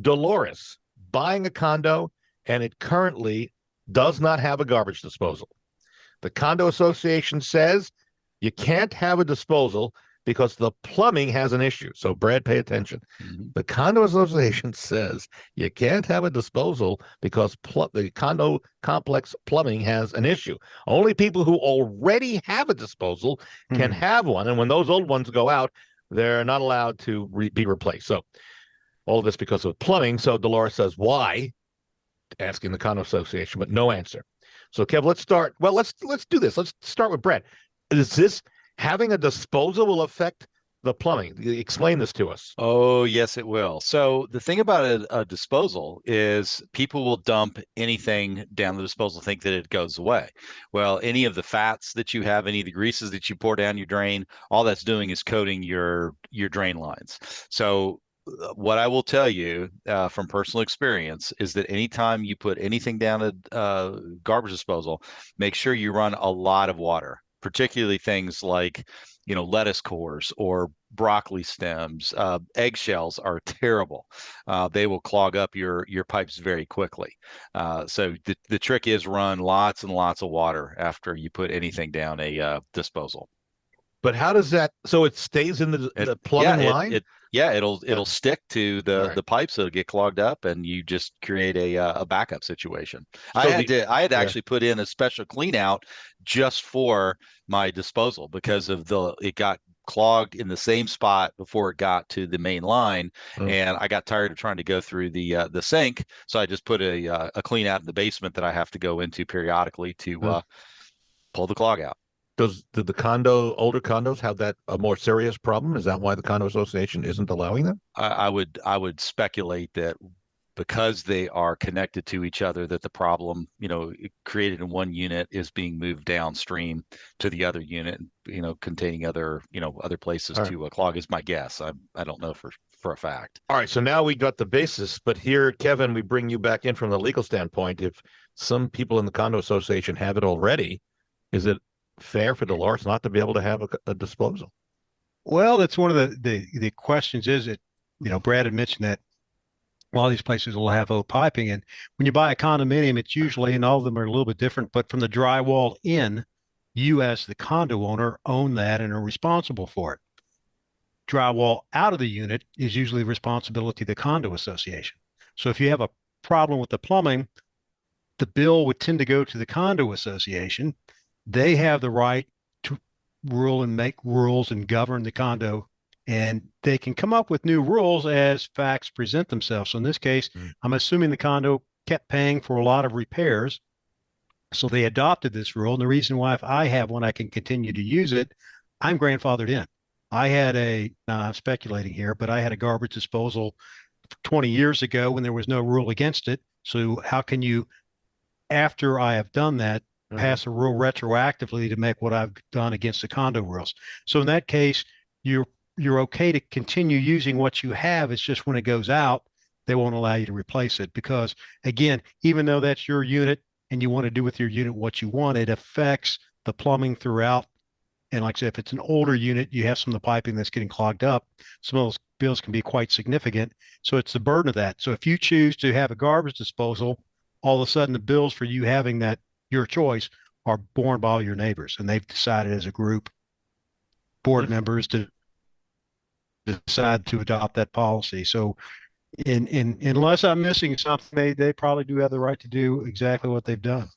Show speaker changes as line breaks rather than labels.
Dolores buying a condo, and it currently does not have a garbage disposal. The condo association says you can't have a disposal because the plumbing has an issue. So, Brad, pay attention.
Mhm.
The condo association says you can't have a disposal because the condo complex plumbing has an issue. Only people who already have a disposal can
Hmm.
have one. And when those old ones go out, they're not allowed to be replaced. So, all of this because of plumbing. So, Dolores says, why? Asking the condo association, but no answer. So, Kev, let's start. Well, let's do this. Let's start with Brett. Is this having a disposal will affect the plumbing? Explain this to us.
Oh, yes, it will. So the thing about a disposal is people will dump anything down the disposal, think that it goes away. Well, any of the fats that you have, any of the greases that you pour down your drain, all that's doing is coating your drain lines. So what I will tell you from personal experience is that anytime you put anything down a garbage disposal, make sure you run a lot of water, particularly things like, lettuce cores or broccoli stems. Eggshells are terrible. They will clog up your pipes very quickly. So the trick is run lots and lots of water after you put anything down a disposal.
But how does that? So it stays in the
Yeah,
plumbing line.
it'll stick to
All
the
right.
pipes that'll get clogged up, and you just create a backup situation.
So the
I had to
yeah.
actually put in a special clean out just for my disposal because of it got clogged in the same spot before it got to the main line,
Mm.
and I got tired of trying to go through the sink, so I just put a clean out in the basement that I have to go into periodically to
Mm.
pull the clog out.
Did the older condos have that a more serious problem? Is that why the condo association isn't allowing them?
I would speculate that because they are connected to each other, that the problem, created in one unit is being moved downstream to the other unit, containing other places
All right.
to clog is my guess. I don't know for a fact.
All right. So now we got the basis, but here, Kevin, we bring you back in from the legal standpoint. If some people in the condo association have it already, is it fair for Dolores not to be able to have a disposal?
Well, that's one of the questions. Is it, Brad had mentioned that a lot of these places will have old piping, and when you buy a condominium, it's usually, and all of them are a little bit different, but from the drywall in, you as the condo owner own that and are responsible for it. Drywall out of the unit is usually the responsibility of the condo association. So if you have a problem with the plumbing, the bill would tend to go to the condo association. They have the right to rule and make rules and govern the condo, and they can come up with new rules as facts present themselves. So in this case,
Mm.
I'm assuming the condo kept paying for a lot of repairs. So they adopted this rule. And the reason why, if I have one, I can continue to use it, I'm grandfathered in. I had now I'm speculating here, but I had a garbage disposal 20 years ago when there was no rule against it. So how can you, after I have done that,
Mhm.
pass a rule retroactively to make what I've done against the condo rules? So in that case, you're okay to continue using what you have. It's just when it goes out, they won't allow you to replace it because, again, even though that's your unit and you want to do with your unit what you want, it affects the plumbing throughout. And like I said, if it's an older unit, you have some of the piping that's getting clogged up. Some of those bills can be quite significant. So it's the burden of that. So if you choose to have a garbage disposal, all of a sudden the bills for you having that, your choice, are borne by all your neighbors. And they've decided as a group, board
Mhm.
members, to decide to adopt that policy. So unless I'm missing something, they probably do have the right to do exactly what they've done.